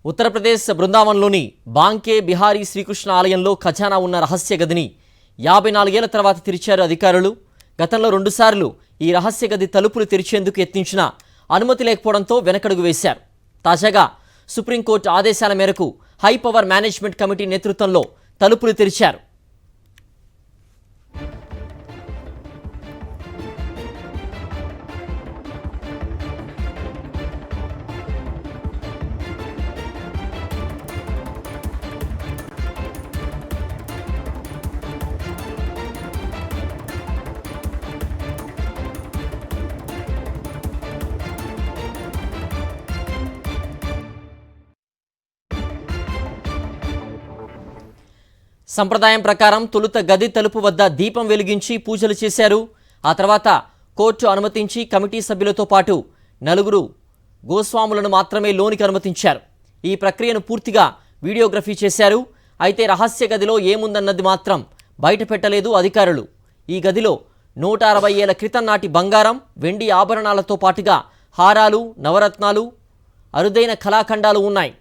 ఉత్తరప్రదేశ్ బృందావన్లోని బాంకే బిహారీ శ్రీకృష్ణ ఆలయంలో ఖజానా ఉన్న రహస్య గదిని 54 ఏళ్ల తర్వాత తెరిచారు అధికారులు. గతంలో 2 సార్లు ఈ రహస్య గది తలుపులు తెరిచేందుకు యత్నించినా అనుమతి లేకపోవడంతో వెనకడుగు వేశారు. తాజాగా సుప్రీంకోర్టు ఆదేశాల మేరకు హై పవర్ మేనేజ్మెంట్ కమిటీ నేతృత్వంలో తలుపులు తెరిచారు. సంప్రదాయం ప్రకారం తొలుత గది తలుపు వద్ద దీపం వెలిగించి పూజలు చేశారు. ఆ తర్వాత కోర్టు అనుమతించి కమిటీ సభ్యులతో పాటు 4 గోస్వాములను మాత్రమే లోనికి అనుమతించారు. ఈ ప్రక్రియను పూర్తిగా వీడియోగ్రఫీ చేశారు. అయితే రహస్య గదిలో ఏముందన్నది మాత్రం బయట పెట్టలేదు అధికారులు. ఈ గదిలో 160 ఏళ్ల క్రితం నాటి బంగారం, వెండి ఆభరణాలతో పాటుగా హారాలు, నవరత్నాలు, అరుదైన కళాఖండాలు ఉన్నాయి.